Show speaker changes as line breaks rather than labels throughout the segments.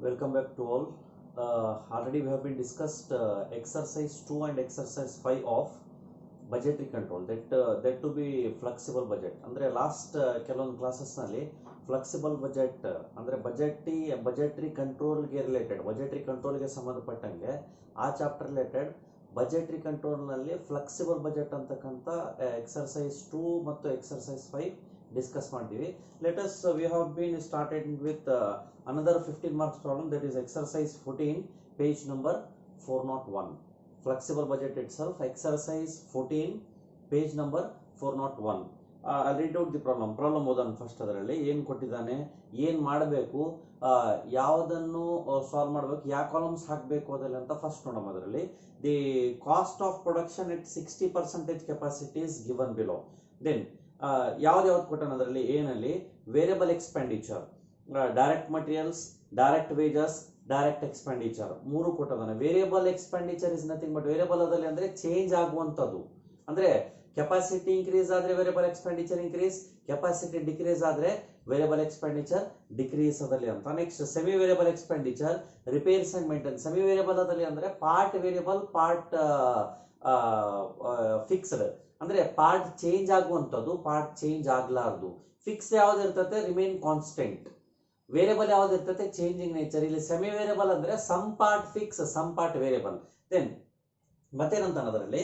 Welcome back to all. Already we have been discussed exercise 2 and exercise 5 of budgetary control. That to be flexible budget. ಅಂದ್ರೆ last ಕೆಲವೊಂದು classes ನಲ್ಲಿ flexible budget ಅಂದ್ರೆ budgetary ಕಂಟ್ರೋಲ್ಗೆ related budgetary ಕಂಟ್ರೋಲ್ಗೆ ಸಂಬಂಧಪಟ್ಟಂಗೆ ಆ chapter related budgetary ಕಂಟ್ರೋಲ್ನಲ್ಲಿ flexible budget ಅಂತಕ್ಕಂಥ ಎಕ್ಸರ್ಸೈಸ್ 2 ಮತ್ತು ಎಕ್ಸರ್ಸೈಸ್ 5 ಡಿಸ್ಕಸ್ ಮಾಡ್ತೀವಿ. Let's we have been started with another 15 marks problem, that is exercise 14 page number 401. Flexible budget itself, exercise 14 page number 401. I'll read out the problem ಓದೋಣ. First ಅದರಲ್ಲಿ ಏನು ಕೊಟ್ಟಿದ್ದಾನೆ, ಏನು ಮಾಡಬೇಕು, ಯಾವುದನ್ನು ಸಾಲ್ವ್ ಮಾಡಬೇಕು, ಯಾವ ಕಾಲಮ್ಸ್ ಹಾಕಬೇಕು ಅದೆಲ್ಲ ಅಂತ ಫಸ್ಟ್ ನೋಡೋಣ. ಅದರಲ್ಲಿ the cost of production at 60% capacity is given below. Then ಯಾವ್ದು ಕೊಟ್ಟಾನ ಅದರಲ್ಲಿ ಏನಲ್ಲಿ variable expenditure, direct materials, direct wages, direct expenditure ಮೂರು ಕೊಟ್ಟದಾನೆ. Variable expenditure is nothing but variable ಅದಲ್ಲಿ ಅಂದ್ರೆ ಚೇಂಜ್ ಆಗುವಂಥದ್ದು. ಅಂದ್ರೆ ಕೆಪಾಸಿಟಿ ಇನ್ಕ್ರೀಸ್ ಆದ್ರೆ variable expenditure increase, capacity decrease ಆದ್ರೆ ವೇರಿಯಬಲ್ ಎಕ್ಸ್ಪೆಂಡಿಚರ್ ಡಿಕ್ರೀಸ್ ಅದಲ್ಲಿ ಅಂತ. Next semi variable expenditure, repairs and maintenance. Semi variable ಅದಲ್ಲಿ ಅಂದ್ರೆ ಪಾರ್ಟ್ ವೇರಿಯಬಲ್, ಪಾರ್ಟ್ ಫಿಕ್ಸ್ಡ್, ಅಂದ್ರೆ ಪಾರ್ಟ್ ಚೇಂಜ್ ಆಗುವಂಥದ್ದು, ಪಾರ್ಟ್ ಚೇಂಜ್ ಆಗ್ಲಾರ್ದು. ಫಿಕ್ಸ್ ಯಾವ್ದು ಇರ್ತದೆ, ರಿಮೇನ್ ಕಾನ್ಸ್ಟೆಂಟ್. ವೇರಿಯಬಲ್ ಯಾವ್ದು ಇರ್ತದೆ, ಚೇಂಜಿಂಗ್ ನೇಚರ್. ಇಲ್ಲಿ ಸೆಮಿ ವೇರಿಯಬಲ್ ಅಂದ್ರೆ some part fix, some part variable. Then ಮತ್ತೇನಂತ ಅದರಲ್ಲಿ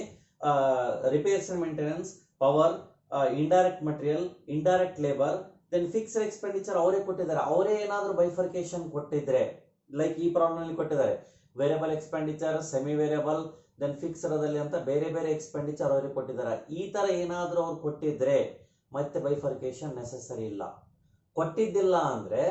repairs and maintenance, power, indirect material, indirect labour. Then fixed expenditure ಅವರೇ ಕೊಟ್ಟಿದ್ದಾರೆ. ಅವರೇ ಏನಾದ್ರೂ ಬೈಫರ್ಕೇಶನ್ ಕೊಟ್ಟಿದ್ರೆ, ಲೈಕ್ ಈ ಪ್ರಾಬ್ಲಮ್ ಅಲ್ಲಿ ಕೊಟ್ಟಿದ್ದಾರೆ variable expenditure, semi variable, then fixed ಅದಲ್ಲಿ ಅಂತ ಬೇರೆ ಬೇರೆ ಎಕ್ಸ್ಪೆಂಡಿಚರ್ ಅವರೇ ಕೊಟ್ಟಿದ್ದಾರೆ. ಈ ತರ ಏನಾದ್ರೂ ಅವ್ರು ಕೊಟ್ಟಿದ್ರೆ ಮತ್ತೆ ಬೈಫರ್ಕೇಶನ್ ನೆಸೆಸರಿ ಇಲ್ಲ. ಕೊಟ್ಟಿದ್ದಿಲ್ಲ ಅಂದ್ರೆ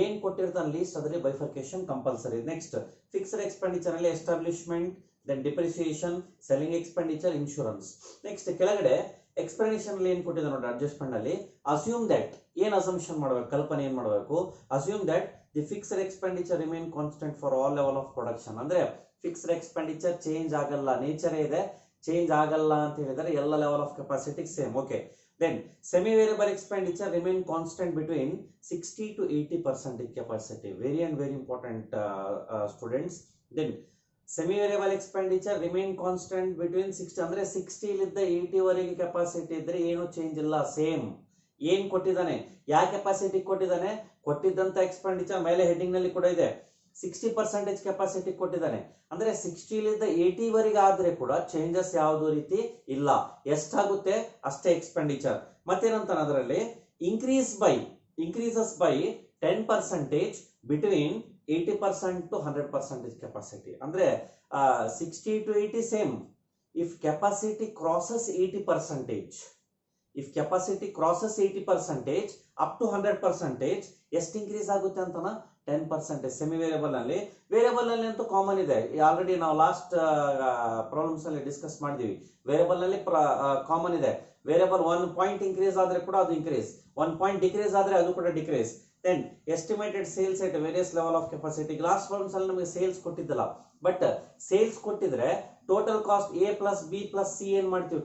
ಏನ್ ಕೊಟ್ಟಿರ್ತಾನೆ ಲೀಸ್ಟ್ ಅದರಲ್ಲಿ bifurcation compulsory. Next fixed expenditure ಅಲ್ಲಿ establishment, then depreciation, selling expenditure, insurance. Next ಕೆಳಗಡೆ ಎಕ್ಸ್ಪ್ಲನೇಷನ್ ಅಲ್ಲಿ ಏನ್ ಕೊಟ್ಟಿದೆ ನೋಡಿ, ಅಡ್ಜಸ್ಟ್ಮೆಂಟ್ ಅಲ್ಲಿ ಅಸ್ಯೂಮ್ ದಟ್, ಏನ್ ಅಸಂಪ್ಷನ್ ಮಾಡಬೇಕು, ಕಲ್ಪನೆ ಏನ್ ಮಾಡಬೇಕು, assume that the fixed expenditure remain constant for all level of production. ಅಂದ್ರೆ ಫಿಕ್ಸ್ಡ್ ಎಕ್ಸ್ಪೆಂಡಿಚರ್ ಚೇಂಜ್ ಆಗಲ್ಲ, ನೇಚರ್ ಇದೆ, ಚೇಂಜ್ ಆಗಲ್ಲ ಅಂತ ಹೇಳಿದರೆ ಎಲ್ಲ level of capacity same. Okay. Then semi-variable expenditure remain constant between 60 to 80% capacity. Very and very important students. Then semi-variable expenditure remain constant between 60 ಅಂದ್ರೆ 60 ಲಿದ್ದ 80 ವರೆಗೆ ಕೆಪಾಸಿಟಿ ಇದ್ರೆ ಏನು ಚೇಂಜ್ ಇಲ್ಲ, ಸೇಮ್. ಏನ್ ಕೊಟ್ಟಿದ್ದಾನೆ, ಯಾವ ಕೆಪಾಸಿಟಿ ಕೊಟ್ಟಿದ್ದಾನೆ, ಕೊಟ್ಟಿದ್ದಂತ ಎಕ್ಸ್ಪೆಂಡಿಚರ್ ಮೇಲೆ ಹೆಡ್ಡಿಂಗ್ ನಲ್ಲಿ ಕೂಡ ಇದೆ. 60% ಕೆಪಾಸಿಟಿ ಕೊಟ್ಟಿದ್ದಾನೆ. ಅಂದ್ರೆ 60 ಲಿಂದ 80 ವರೆಗೆ ಆದ್ರೆ ಕೂಡ ಚೇಂಜಸ್ ಯಾವುದೋ ರೀತಿ ಇಲ್ಲ. ಎಷ್ಟಾಗುತ್ತೆ ಅಷ್ಟೇ ಎಕ್ಸ್ಪೆಂಡಿಚರ್. ಮತ್ತೇನಂತ ಅದರಲ್ಲಿ increases by 10% between 80% to 100% capacity. ಅಂದ್ರೆ 60 to 80 same. If capacity crosses 80%, if capacity crosses 80% up to 100%, ಎಷ್ಟು ಇನ್ಕ್ರೀಸ್ ಆಗುತ್ತೆ ಅಂತನ 10%. ಸೆಮಿ ವೇರಿಯಬಲ್ ನಲ್ಲಿ, ವೇರಿಯಬಲ್ ನಲ್ಲಿ ಅಂತೂ ಕಾಮನ್ ಇದೆ, ಆಲ್ರೆಡಿ ನಾವು ಲಾಸ್ಟ್ ಪ್ರಾಬ್ಲಮ್ಸ್ ಅಲ್ಲಿ ಡಿಸ್ಕಸ್ ಮಾಡಿದೀವಿ. ವೇರಿಯಬಲ್ ನಲ್ಲಿ ಕಾಮನ್ ಇದೆ, ವೇರಿಯಬಲ್ 1 ಪಾಯಿಂಟ್ ಇನ್ಕ್ರೀಸ್ ಆದ್ರೆ ಕೂಡ ಅದು ಇನ್ಕ್ರೀಸ್, 1 ಪಾಯಿಂಟ್ ಡಿಕ್ರೀಸ್ ಆದ್ರೆ ಅದು ಕೂಡ decrease. Then estimated sales at various level of capacity. Last problems ಅಲ್ಲಿ ನಮಗೆ ಸೇಲ್ಸ್ ಕೊಟ್ಟಿದ್ದಲ್ಲ, ಬಟ್ ಸೇಲ್ಸ್ ಕೊಟ್ಟಿದ್ರೆ total cost A plus B plus C ಏನ್ ಮಾಡ್ತೀವಿ,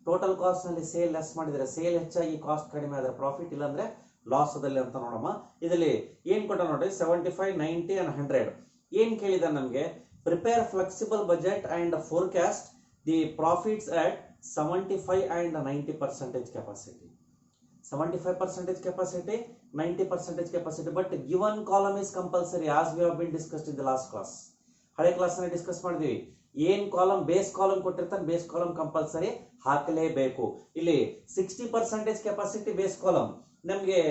ಟೋಟಲ್ ಕಾಸ್ಟ್ ನಲ್ಲಿ ಸೇಲ್ ಲೆಸ್ ಮಾಡಿದ್ರೆ, ಸೇಲ್ ಹೆಚ್ಚಾಗಿ ಕಾಸ್ಟ್ ಕಡಿಮೆ ಆದ್ರೆ ಪ್ರಾಫಿಟ್, ಇಲ್ಲಾಂದ್ರೆ ಲಾಸ್ ಅದಲ್ಲಿ ಅಂತ ನೋಡಮ್ಮ. ಇದರಲ್ಲಿ ಏನ್ ಕೊಟ್ಟ ನೋಡಿ, 75, 90 and 100. ಏನ್ ಕೇಳಿದ ನಮ್ಗೆ, prepare flexible budget and forecast the profits at 75 and 90% capacity. 75% capacity, 90% capacity, but given column is compulsory as we have been discussed in the last class. ಹಳೆ ಕ್ಲಾಸ್ ನಲ್ಲಿ ಡಿಸ್ಕಸ್ ಮಾಡಿದ್ವಿ. ಏನ್ ಕಾಲಮ್, ಬೇಸ್ ಕಾಲಮ್ ಕೊಟ್ಟಿರ್ತಾನೆ, base column compulsory ಹಾಕಲೇಬೇಕು. ಇಲ್ಲಿ 60% capacity base column ನಮ್ಗೆ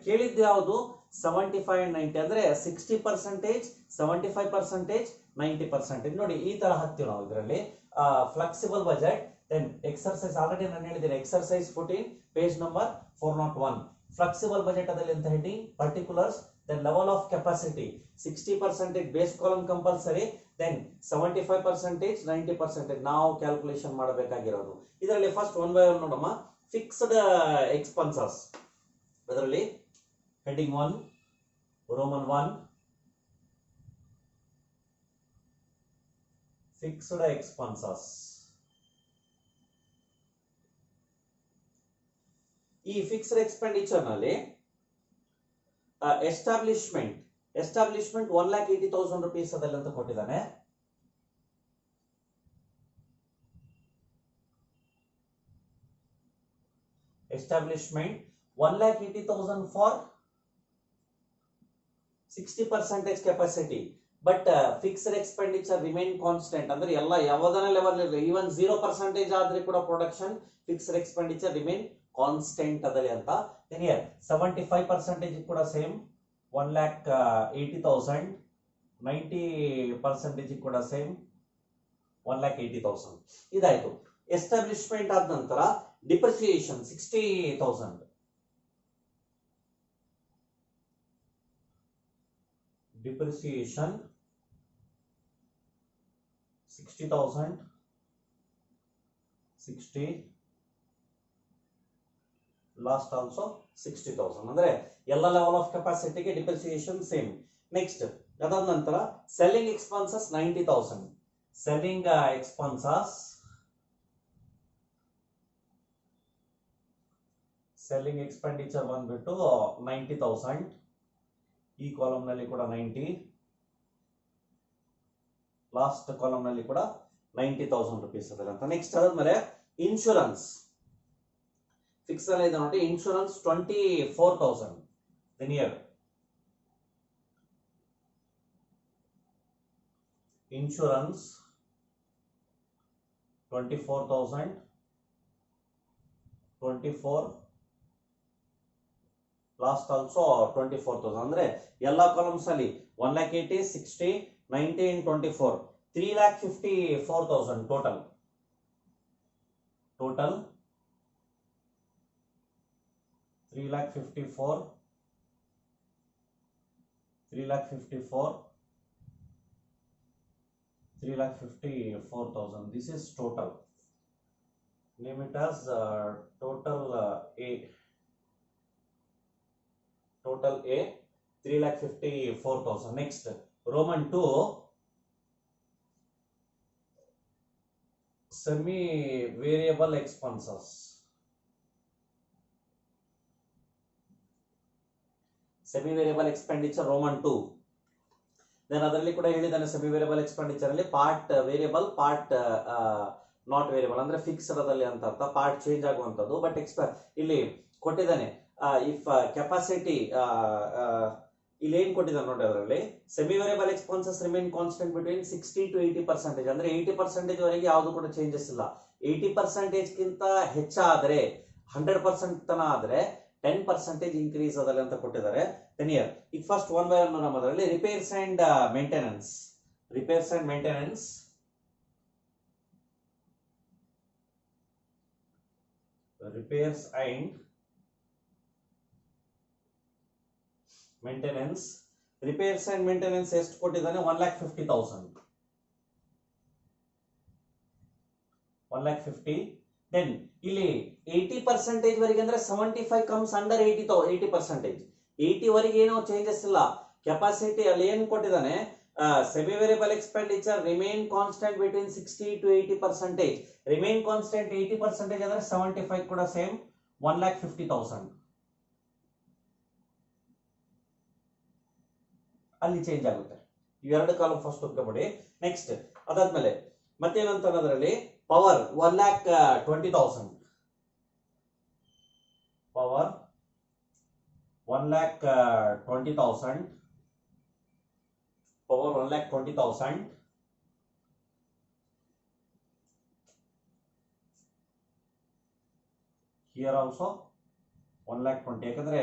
ಕೇಳಿದ್ದು ಯಾವುದು, 75 and 90. ಅಂದ್ರೆ 60%, 75%, 90%. ನೋಡಿ ಈ ತರ ಹಾಕ್ತೀವಿ ನಾವು ಇದರಲ್ಲಿ flexible budget. Then exercise already ನಾನು ಹೇಳಿದ್ದೇನೆ, exercise 14 page number 401. Flexible budget ಅದಲ್ಲಿ ಅಂತ heading particulars, then level of capacity. 60% base column compulsory, then 75%, 90% ನಾವು ಕ್ಯಾಲ್ಕುಲೇಷನ್ ಮಾಡಬೇಕಾಗಿರೋದು. ಇದರಲ್ಲಿ ಫಸ್ಟ್ ಒನ್ ಬೈ ಒನ್ ನೋಡಮ್ಮ. ಫಿಕ್ಸ್ಡ್ ಎಕ್ಸ್ಪೆನ್ಸಸ್, ಅದರಲ್ಲಿ ಹೆಡ್ಡಿಂಗ್ 1, ರೋಮನ್ 1, ಫಿಕ್ಸ್ಡ್ ಎಕ್ಸ್ಪೆನ್ಸಸ್. ಈ ಫಿಕ್ಸ್ಡ್ ಎಕ್ಸ್ಪೆಂಡಿಚರ್ ನಲ್ಲಿ ಎಸ್ಟಾಬ್ಲಿಷ್ಮೆಂಟ್ ಎಸ್ಟಾಬ್ಲಿಷ್ಮೆಂಟ್ 1,80,000 rupees ಅದಲ್ಲಿ ಅಂತ ಕೊಟ್ಟಿದ್ದಾನೆ. Establishment 1,80,000 for 60% capacity, but fixed expenditure remain constant. ಅಂದ್ರೆ ಎಲ್ಲ ಯಾವುದನ್ನ ಲೆವೆಲ್ ಈವನ್ 0% ಆದ್ರೆ ಕೂಡ production fixed expenditure remain constant ಅದರಲ್ಲಿ ಅಂತ. 75% ಕೂಡ ಸೇಮ್ 1,80,000, 90% ಕೂಡ ಸೇಮ್ 1,80,000. ಇದಾಯ್ತು. ಎಸ್ಟಾಬ್ಲಿಷ್ಮೆಂಟ್ ಆದ ನಂತರ ಡಿಪ್ರಿಸಿಯೇಷನ್ 60,000. Depreciation 60,000, 60, last also 60,000. ಅಂದ್ರೆ ಎಲ್ಲ ಲೆವೆಲ್ ಆಫ್ ಕೆಪಾಸಿಟಿಗೆ ಡಿಪ್ರಿಸಿಯೇಷನ್ ಸೇಮ್. ನೆಕ್ಸ್ಟ್ ಅದಾದ ನಂತರ selling expenses 90,000. Selling expenses, selling expenditure ಬಂದ್ಬಿಟ್ಟು 90,000. ಈ ಕಾಲಮ್ ನಲ್ಲಿ ಕೂಡ 90, ಲಾಸ್ಟ್ ಕಾಲಮ್ ನಲ್ಲಿ ಕೂಡ 90,000 rupees ಅದಲ್ಲ ಅಂತ. ನೆಕ್ಸ್ಟ್ ಅದಾದ್ಮೇಲೆ ಇನ್ಶೂರೆನ್ಸ್ ಫಿಕ್ಸ್ ಅಲ್ಲಿ ಇದೆ ನೋಡಿ. Insurance 24,000. Year insurance 24,000, 24, last also 24,000. ಅಂದ್ರೆ ಎಲ್ಲಾ ಕಾಲಮ್ಸ್ ಅಲ್ಲಿ 1,80,000, 60, 90 and 24, 3,54,000 total. 3,54, 3,54,000. This is total. Name it as total A. Total A 3,54,000. Next Roman 2, semi variable expenses. Semi variable expenditure Roman 2. Then ಅದರಲ್ಲಿ ಕೂಡ ಹೇಳಿದಾನೆ ಸೆಮಿ ವೇರಿಯಬಲ್ ಎಕ್ಸ್ಪೆಂಡಿಚರ್ ಅಲ್ಲಿ part variable, part not variable. ಅಂದ್ರೆ fixed ಅದಲ್ಲಿ ಅಂತ ಅರ್ಥ, part change ಆಗುವಂತದ್ದು. But ಇಲ್ಲಿ ಕೊಟ್ಟಿದ್ದಾನೆ ಇಫ್ ಕೆಪಾಸಿಟಿ ಇಲ್ಲಿ ಏನ್ ಕೊಟ್ಟಿದ್ದಾನೆ ನೋಡಿ. ಅದರಲ್ಲಿ semi variable expenses remain constant between 60 to 80%. ಅಂದ್ರೆ 80% ವರೆಗೆ ಯಾವುದು ಕೂಡ ಚೇಂಜಸ್ ಇಲ್ಲ. 80% ಗಿಂತ ಹೆಚ್ಚಾದ್ರೆ 100% ತನ ಆದ್ರೆ 10% ಇನ್ಕ್ರೀಸ್ ಅದಲ್ಲ ಅಂತ ಕೊಟ್ಟಿದ್ದಾರೆ. ಈಗ ಫಸ್ಟ್ ಒನ್ ಬೈ ಒನ್ ಅದರಲ್ಲಿ repairs and maintenance. Repairs and maintenance, repairs and maintenance. Repairs and maintenance ಎಷ್ಟು ಕೊಟ್ಟಿದ್ದಾನೆ? 1,50,000. 1,50,000. ದೆನ್ ಇಲ್ಲಿ 80% ವರೆಗೆ ಅಂದ್ರೆ 75 ಕಮ್ಸ್ ಅಂಡರ್ 80%. 80 ವರೆಗೆ ಏನೋ ಚೇಂಜಸ್ ಇಲ್ಲ. ಕೆಪಾಸಿಟಿ ಅಲ್ಲಿ ಏನ್ ಕೊಟ್ಟಿದ್ದಾನೆ? Semi variable expenditure remain constant between 60 to 80%. Remain constant 80% ಅಂದ್ರೆ 75 ಕೂಡ ಸೇಮ್ 1,50,000. ಅಲ್ಲಿ ಚೇಂಜ್ ಆಗುತ್ತೆ. ಇವೆರಡು ಕಾಲಮ್ ಫಸ್ಟ್ ಒಪ್ಕೊಬಿಡಿ. ನೆಕ್ಸ್ಟ್ ಅದಾದ್ಮೇಲೆ ಮತ್ತೇನಂತ ಅನ್ನೋದ್ರಲ್ಲಿ power 1,20,000. Power 1,20,000. Power 1,20,000. Here also 1,20,000. ಯಾಕಂದ್ರೆ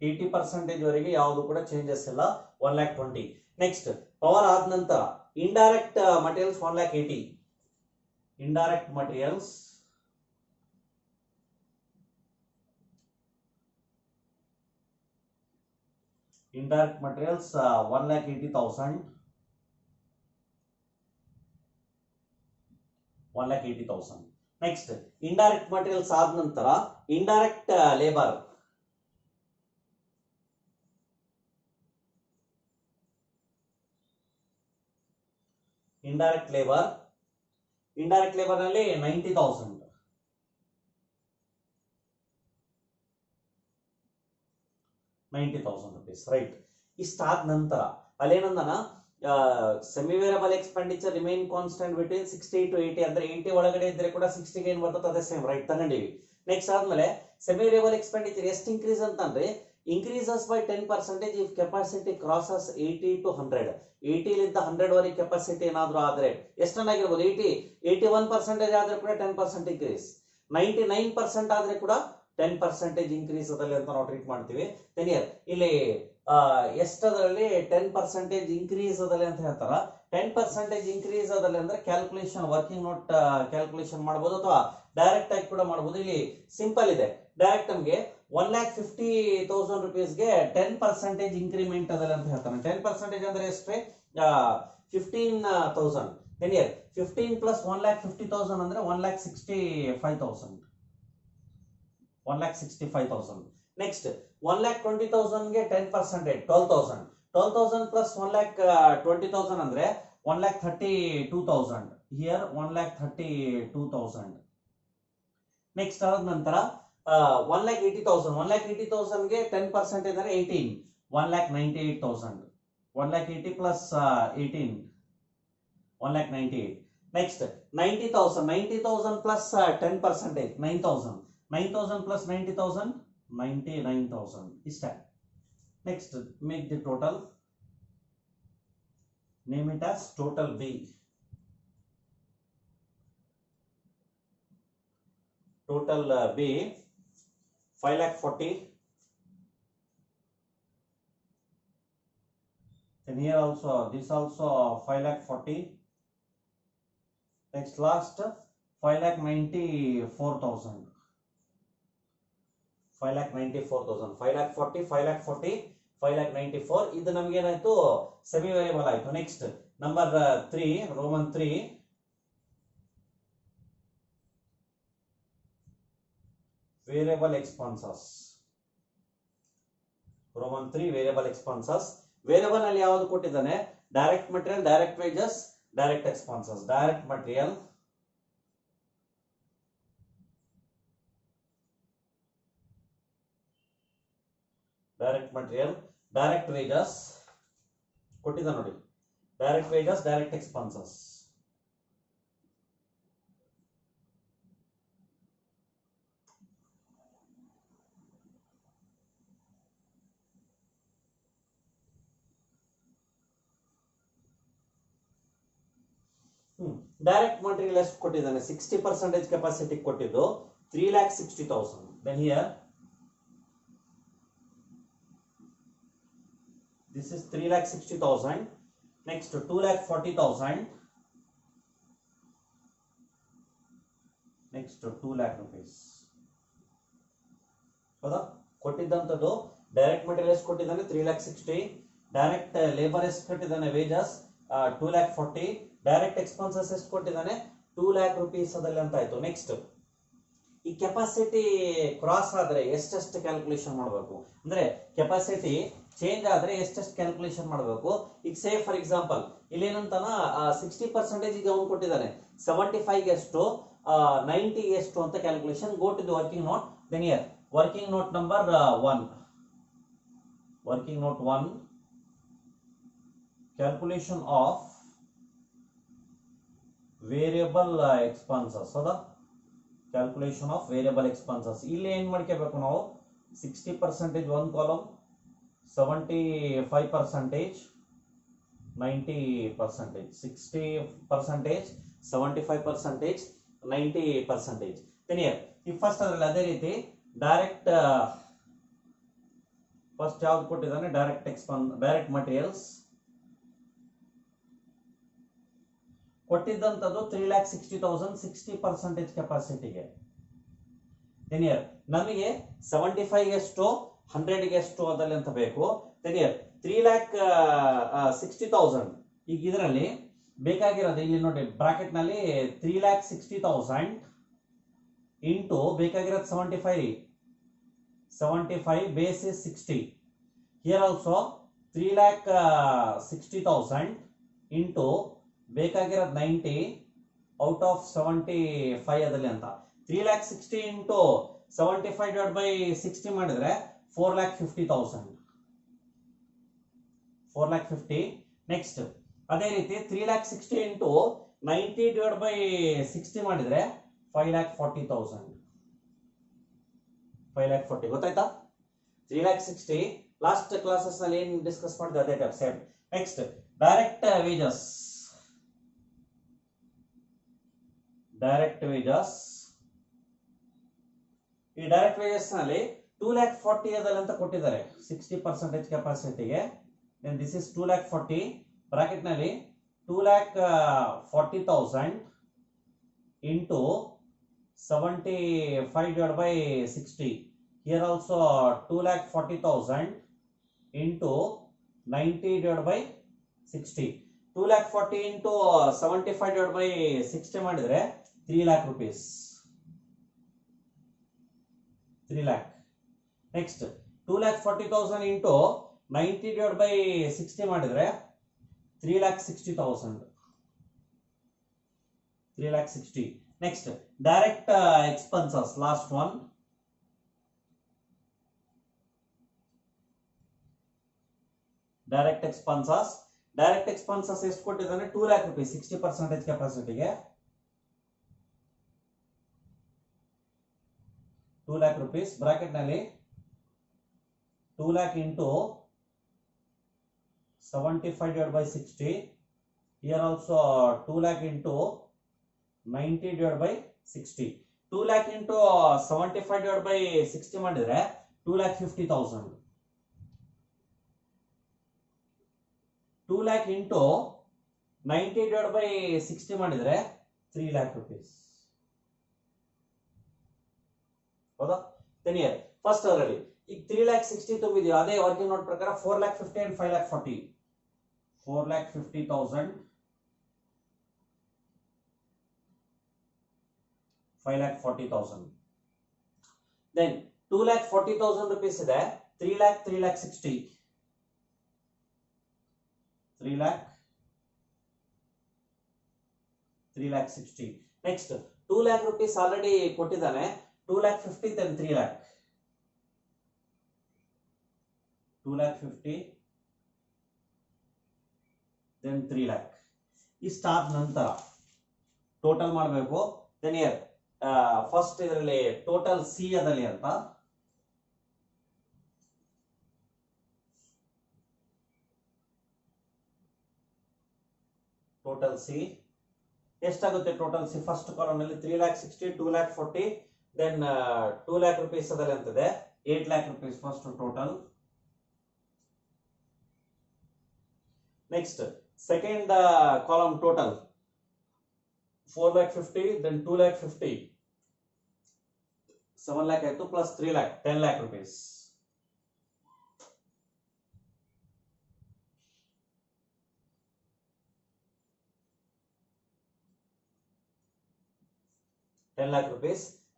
80% ವರೆಗೆ ಯಾವುದು ಕೂಡ ಚೇಂಜಸ್ ಇಲ್ಲ. 1,20,000. ನೆಕ್ಸ್ಟ್ ಪವರ್ ಆದ ನಂತರ indirect materials 1,80,000. Indirect materials indirect materials 1,80,000. 1,80,000. Next indirect materials ಆದ ನಂತರ indirect labor. Indirect labor ನಲ್ಲಿ 90,000. 90,000 rupees, right? ಇಷ್ಟಾದ ನಂತರ ಅಲ್ಲೇನಂದನ semi variable expenditure remain constant between 60 to 80 ಅಂದ್ರೆ 80 ಒಳಗಡೆ ಇದ್ರೆ ಕೂಡ 60 ಗೆ ಏನ್ ಬರ್ತದೆ ಅದೇ ಸೇಮ್ ರೈಟ್ ತಗೊಂಡಿವಿ. ನೆಕ್ಸ್ಟ್ ಆದ್ಮೇಲೆ ಸೆಮಿ ವೇರಿಯಬಲ್ ಎಕ್ಸ್ಪೆಂಡಿಚರ್ ಎಷ್ಟು ಇನ್ಕ್ರೀಸ್ ಅಂತಂದ್ರೆ increases by 10% if capacity crosses 80 to 100. 80 ಲಿಂದ 100 ವರೆಗೆ ಕೆಪಾಸಿಟಿ ಏನಾದ್ರೂ ಆದ್ರೆ ಎಷ್ಟನ್ನಾಗಿರ್ಬೋದು 81% ಆದ್ರೆ ಕೂಡ 10% ಇನ್ಕ್ರೀಸ್, 99% ಆದ್ರೆ ಕೂಡ 10% ಇನ್ಕ್ರೀಸ್ ಅದಲ್ಲಿ ಅಂತ ನಾವು ಟ್ರೀಟ್ ಮಾಡ್ತೀವಿ. ಇಲ್ಲಿ ಎಷ್ಟರಲ್ಲಿ 10% ಇನ್ಕ್ರೀಸ್ ಅದಲ್ಲಿ ಅಂತ ಹೇಳ್ತಾರ. 10% ಇನ್ಕ್ರೀಸ್ ಅದಲ್ಲಿ ಅಂದ್ರೆ ಕ್ಯಾಲ್ಕುಲೇಷನ್ ವರ್ಕಿಂಗ್ ನೋಟ್ ಕ್ಯಾಲ್ಕುಲೇಷನ್ ಮಾಡಬಹುದು ಅಥವಾ ಡೈರೆಕ್ಟ್ ಆಗಿ ಕೂಡ ಮಾಡಬಹುದು. ಇಲ್ಲಿ ಸಿಂಪಲ್ ಇದೆ, ಡೈರೆಕ್ಟ್ ನಮಗೆ 1,50,000 rupeesಗೆ 10% ಇನ್ಕ್ರಿಮೆಂಟ್ ಅದಲ್ಲಿ ಅಂತ ಹೇಳ್ತಾನೆ. 10% ಅಂದ್ರೆ ಎಷ್ಟೇ 15,000. 15 plus 1,50,000 ಅಂದ್ರೆ 1,65,000. 1,65,000. ನೆಕ್ಸ್ಟ್ 1,20,000ಗೆ 10% 12,000. 12,000 plus 1,20,000 ಅಂದ್ರೆ 1,32,000. ಹಿಯರ್ 1,32,000. ನೆಕ್ಸ್ಟ್ ಆದ ನಂತರ 1,80,000. 1,80,000ಗೆ 10% ಅಂದ್ರೆ 18. 1,98,000. 1,80,000 plus 18. 1,98,000. ನೆಕ್ಸ್ಟ್ 90,000. 90,000 plus 10%. 9,000. 9,000 plus 90,000. 99,000. ಇಷ್ಟ. Next, make the total. Name it as total B. Total B 5,40,000. And here also, this also 5,40,000. Next, last 5,94,000. 5,94,000. 5,40,000, 5,40,000, 5,94,000. ಇದು ನಮಗೆ ಏನಾಯ್ತು ಸೆಮಿ ವೇರಿಯಬಲ್ ಆಯ್ತು. Next number 3 Roman 3 variable expenses. Roman 3 variable expenses. Variable ಅಲ್ಲಿ ಯಾವುದು ಕೊಟ್ಟಿದ್ದಾನೆ? Direct material, direct wages, direct expenses. Direct material, direct material, direct wages ಕೊಟ್ಟಿದ್ದ ನೋಡಿ. Direct wages, direct expenses. Direct material ಎಷ್ಟು ಕೊಟ್ಟಿದ್ದಾನೆ? 60% ಕೆಪಾಸಿಟಿ ಕೊಟ್ಟಿದ್ದು 3,60,000. Then here this is 3,60,000. Next 2,40,000. Next 2 lakh rupees. ಹೌದಾ? ಕೊಟ್ಟಿದ್ದಂಥದ್ದು direct material ಎಷ್ಟು ಕೊಟ್ಟಿದ್ದಾನೆ? 3,60,000. ಡೈರೆಕ್ಟ್ ಲೇಬರ್ ಎಷ್ಟು ಕೊಟ್ಟಿದ್ದಾನೆ? ವೇಜಸ್ 2,40,000. ಡೈರೆಕ್ಟ್ ಎಕ್ಸ್ಪೆನ್ಸಸ್ ಎಷ್ಟು ಕೊಟ್ಟಿದ್ದಾನೆ? 2 lakh rupees ಅದಲ್ಲಿ ಅಂತ ಆಯ್ತು. ನೆಕ್ಸ್ಟ್ ಈ ಕೆಪಾಸಿಟಿ ಕ್ರಾಸ್ ಆದ್ರೆ ಎಷ್ಟೆಷ್ಟು ಕ್ಯಾಲ್ಕುಲೇಷನ್ ಮಾಡಬೇಕು ಅಂದ್ರೆ ಕೆಪಾಸಿಟಿ ಚೇಂಜ್ ಆದ್ರೆ ಎಷ್ಟೆಷ್ಟು ಕ್ಯಾಲ್ಕುಲೇಷನ್ ಮಾಡಬೇಕು? ಈಗ ಸೇ ಫಾರ್ ಎಕ್ಸಾಂಪಲ್ ಇಲ್ಲಿ ಏನಂತಾನ 60% ಈಗ ಅವ್ನು ಕೊಟ್ಟಿದ್ದಾನೆ, 75 ಎಷ್ಟು 90 ಎಷ್ಟು ಅಂತ calculation. Go to the working note. Then here working note number 1. Working note 1 calculation of variable expenses. ಹೌದಾ? Calculation of variable expenses. ಇಲ್ಲಿ ಏನ್ ಮಾಡ್ಕೋಬೇಕು ನಾವು? 60% ಒಂದು ಕಾಲಮ್, 75% 90%, 60% 75% 90%. then here ಈ ಫಸ್ಟ್ ಅದರಲ್ಲಿ ಅದೇ ರೀತಿ ಡೈರೆಕ್ಟ್ ಫಸ್ಟ್ ಯಾವ್ದು ಕೊಟ್ಟಿದ್ದಾನೆ? ಡೈರೆಕ್ಟ್ ಮಟೀರಿಯಲ್ಸ್ ಕೊಟ್ಟಿದ್ದಂಥದ್ದು 3,60,000 60% ಕೆಪಾಸಿಟಿಗೆ. then here ನಮಗೆ 75 ಎಷ್ಟು 100 ಎಷ್ಟು ಅದಲ್ಲಿ ಅಂತ ಬೇಕು. then here 3,60,000. ಈಗ ಇದರಲ್ಲಿ ಬೇಕಾಗಿರೋದು ಇಲ್ಲಿ ನೋಡಿ ಬ್ರಾಕೆಟ್ ನಲ್ಲಿ 3,60,000 ಇಂಟು ಬೇಕಾಗಿರೋದು 75 base is 60. Here also 3,60,000 into ಬೇಕಾಗಿರೋದು 90 ಔಟ್ ಆಫ್ 75 ಅದಲ್ಲಿ ಅಂತ. 3,60,000 ಇಂಟು 75 ಡಿವೈಡ್ ಬೈ 60 ಮಾಡಿದ್ರೆ 4,50,000. 4,50,000. ನೆಕ್ಸ್ಟ್ ಅದೇ ರೀತಿ 3,60,000 ಇಂಟು 90 ಡಿವೈಡ್ ಬೈ 60 ಮಾಡಿದ್ರೆ 5,40,000. 5,40,000 ಗೊತ್ತಾಯ್ತಾ? 3,60,000 ಲಾಸ್ಟ್ ಕ್ಲಾಸಸ್ ನಲ್ಲಿ ಏನ್ ಡಿಸ್ಕಸ್ ಮಾಡಿದ್ವಿ ಅದೇ type same. Next direct wages. ಈ ಡೈರೆಕ್ಟ್ ವೇಜಸ್ ನಲ್ಲಿ 2,40,000 ಅದಲ್ಲಿ ಅಂತ ಕೊಟ್ಟಿದ್ದಾರೆ 60% ಕೆಪಾಸಿಟಿಗೆ. ದೆನ್ ದಿಸ್ ಇಸ್ 2,40,000 ಬ್ರಾಕೆಟ್ ನಲ್ಲಿ 2,40,000 into 75 divided by 60. Here also 2,40,000 into 90 divided by 60. 2,40,000 into 75 divided by 60 ಮಾಡಿದ್ರೆ 3 lakh rupees. 3 lakh. Next 2,40,000 into 90 divided by 60 ಮಾಡಿದ್ರೆ 3,60,000. 3,60,000. Next direct expenses, last one. Direct expenses ಎಷ್ಟು ಕೊಟ್ಟಿದ್ದಾನೆ? 2 lakh rupees 60% ಕೆಪಾಸಿಟಿಗೆ 2 lakh rupees bracket ನಲ್ಲಿ 2 lakh into 75 divided by 60. Here also 2 lakh into 90 divided by 60. 2 lakh into 75 divided by 60 ಮಾಡಿದ್ರೆ 2,50,000. 2 lakh into 90 divided by 60 ಮಾಡಿದ್ರೆ 3 lakh rupees. ಹೌದಾ? then here first already ಈಗ 3,60,000 ತುಂಬಿದೀವಿ. ಅದೇ working note ಪ್ರಕಾರ 4,50,000 and 5,40,000. 4,50,000 5,40,000. then 2,40,000 rupees ಇದೆ. 3 lakh 3,60,000. 3 lakh 3,60,000. next 2 lakh rupees already ಕೊಟ್ಟಿದ್ದಾನೆ. 2,50,000 then 3 lakh. 2,50,000 then 3 lakh. ಇಷ್ಟಾದ ನಂತರ total ಮಾಡಬೇಕು. then here ಫಸ್ಟ್ ಇದರಲ್ಲಿ ಟೋಟಲ್ ಸಿ ಅದಲ್ಲಿ ಅಂತ ಟೋಟಲ್ ಸಿ ಎಷ್ಟಾಗುತ್ತೆ? ಟೋಟಲ್ ಸಿ ಫಸ್ಟ್ ಕಾಲಮ್ ನಲ್ಲಿ 3,60,000 2,40,000 ದೆನ್ 2 lakh rupees ಅದಲ್ಲಿ ಅಂತಿದೆ 8 lakh rupees first total. Next second column total 4,50,000 then 2,50,000 7 lakh ಆಯ್ತು plus 3 lakh 10 lakh rupees.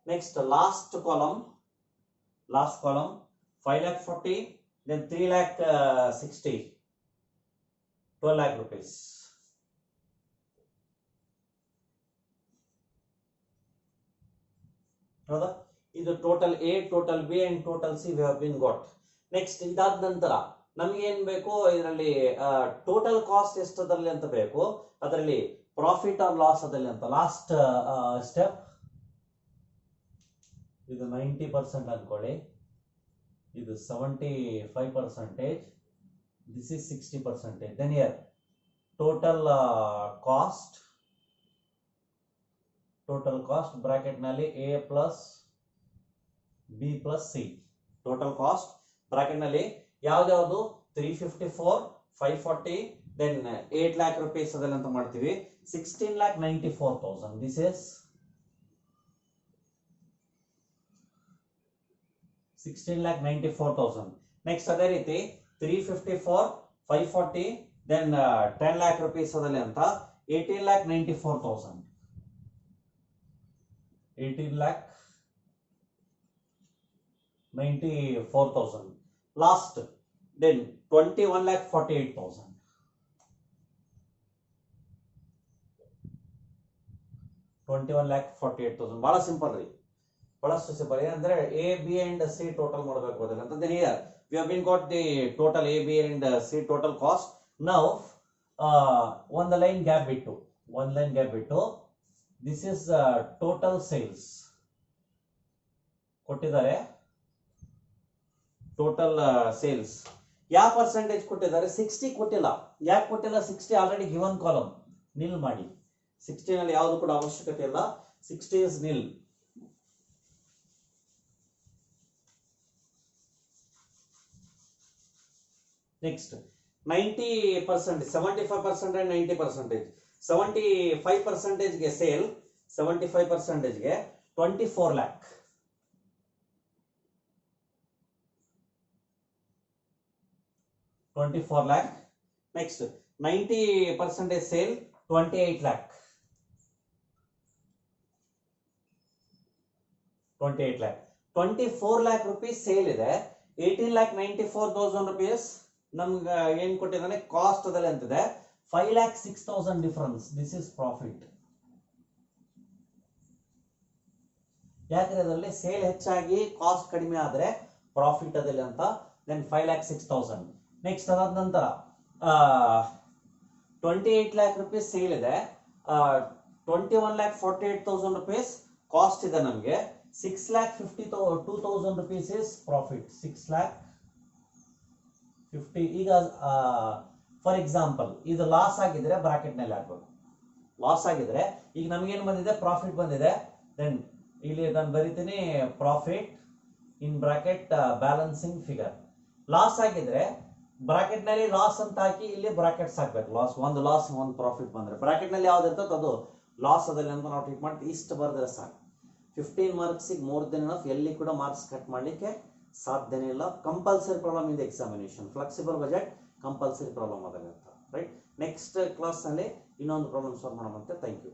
Next last column 5,40,000 then 3,60,000 12 lakh rupees. ಹೌದಾ? ಇದು total A, total B and total C V have been got. Next ಇದಾದ ನಂತರ ನಮ್ಗೆ ಏನ್ ಬೇಕು? ಇದರಲ್ಲಿ total cost ಎಷ್ಟದಲ್ಲಿ ಅಂತ ಬೇಕು. ಅದರಲ್ಲಿ ಪ್ರಾಫಿಟ್ ಆರ್ ಲಾಸ್ ಅದಲ್ಲಿ ಅಂತ ಲಾಸ್ಟ್ ಸ್ಟೆಪ್. ಇದು 90% ಅನ್ಕೊಳ್ಳಿ, ಇದು 75%, this is 60%. Then here total cost bracket ನಲ್ಲಿ A plus B plus C. Total cost bracket ನಲ್ಲಿ ಯಾವ್ದು 354 540 ದೆನ್ 8 lakh rupees ಅದೆಲ್ಲ ಅಂತ ಮಾಡ್ತೀವಿ. 16,94,000. This is 16,94,000. ನೆಕ್ಸ್ಟ್ ಅದೇ ರೀತಿ 354 540 ದೆನ್ 10 lakh rupees ಅದೆಲ್ಲ ಅಂತ 18,94,000. 18,94,000. Last then 21,48,000. 21,48,000. ಬಹಳ ಸಿಂಪಲ್ ರೀ, ಬಹಳಷ್ಟು ಸಿಂಪಲ್. ಏನಂದ್ರೆ A B and C total ಮಾಡಬೇಕು ಅದಲ್ಲ ಅಂತ. Then here we have been got the total A B and C total cost. ನಾವು ಒಂದು ಲೈನ್ ಗ್ಯಾಪ್ ಬಿಟ್ಟು ದಿಸ್ ಇಸ್ ಟೋಟಲ್ ಸೇಲ್ಸ್ ಕೊಟ್ಟಿದ್ದಾರೆ. ಟೋಟಲ್ ಸೇಲ್ಸ್ ಯಾವ ಪರ್ಸೆಂಟೇಜ್ ಕೊಟ್ಟಿದ್ದಾರೆ? 60 ಕೊಟ್ಟಿಲ್ಲ. ಯಾಕೆ ಕೊಟ್ಟಿಲ್ಲ? 60 ಆಲ್ರೆಡಿ ಗಿವನ್ ಕಾಲಮ್, ನಿಲ್ ಮಾಡಿ. 60 ನಲ್ಲಿ ಯಾವುದು ಕೂಡ ಅವಶ್ಯಕತೆ ಇಲ್ಲ. 60 ಇಸ್ ನಿಲ್. Next 90%, 75% and 90%. 75% ಗೆ ಸೇಲ್, 75% ಗೆ 24 lakh. 24 lakh. Next 90% sale, 28 lakh. 28 lakh. 24 lakh rupees sale ಇದೆ. 18,94,000 rupees ನಮ್ಗೆ ಏನ್ ಕೊಟ್ಟಿದ್ದಾನೆ? ಕಾಸ್ಟ್ ಅದಲ್ಲಿ ಅಂತಿದೆ. 5,06,000 ಡಿಫರೆನ್ಸ್. This is profit. ಯಾಕಂದ್ರೆ ಅದರಲ್ಲಿ ಸೇಲ್ ಹೆಚ್ಚಾಗಿ ಕಾಸ್ಟ್ ಕಡಿಮೆ ಆದ್ರೆ ಪ್ರಾಫಿಟ್ ಅದಲ್ಲಿ ಅಂತ. ದೆನ್ 5,06,000. ನೆಕ್ಸ್ಟ್ ಅದಾದ ನಂತರ 28 lakh rupees ಸೇಲ್ ಇದೆ. 21,48,000 rupees ಕಾಸ್ಟ್ ಇದೆ ನಮಗೆ. 6,52,000 rupees ಇಸ್ ಪ್ರಾಫಿಟ್. 6,50,000. ಈಗ ಫಾರ್ ಎಕ್ಸಾಂಪಲ್ ಇದು ಲಾಸ್ ಆಗಿದ್ರೆ ಬ್ರಾಕೆಟ್ ನಲ್ಲಿ ಹಾಕ್ಬೇಕು. ಲಾಸ್ ಆಗಿದ್ರೆ ಈಗ ನಮಗೇನು ಬಂದಿದೆ? ಪ್ರಾಫಿಟ್ ಬಂದಿದೆ. ದೆನ್ ಇಲ್ಲಿ ನಾನು ಬರಿತೀನಿ ಪ್ರಾಫಿಟ್ ಇನ್ ಬ್ರಾಕೆಟ್ ಬ್ಯಾಲೆನ್ಸಿಂಗ್ ಫಿಗರ್. ಲಾಸ್ ಆಗಿದ್ರೆ ಬ್ರಾಕೆಟ್ ನಲ್ಲಿ ಲಾಸ್ ಅಂತ ಹಾಕಿ ಇಲ್ಲಿ ಬ್ರಾಕೆಟ್ಸ್ ಹಾಕ್ಬೇಕು. ಲಾಸ್ ಒಂದು ಪ್ರಾಫಿಟ್ ಬಂದ್ರೆ ಬ್ರಾಕೆಟ್ ನಲ್ಲಿ ಯಾವ್ದು ಇರ್ತದೆ ಅದು ಲಾಸ್ ಅದಲ್ಲಿ ಅಂತ ನಾವು ಟ್ರೀಟ್ ಮಾಡಿ ಇಷ್ಟು ಬರ್ದ್ರೆ ಸಾಕು. 15 ಮಾರ್ಕ್ಸಿಗೆ ಮೋರ್ ದೆನ್ ಎನಫ್. ಎಲ್ಲಿ ಕೂಡ ಮಾರ್ಕ್ಸ್ ಕಟ್ ಮಾಡಲಿಕ್ಕೆ ಸಾಧ್ಯನೇ ಇಲ್ಲ. Compulsory problem in the examination. Flexible budget compulsory problem ಆಗುತ್ತೆ. ರೈಟ್, ನೆಕ್ಸ್ಟ್ ಕ್ಲಾಸ್ ನಲ್ಲಿ ಇನ್ನೊಂದು ಪ್ರಾಬ್ಲಮ್ ಸಾಲ್ವ್ ಮಾಡೋಣ. Thank you.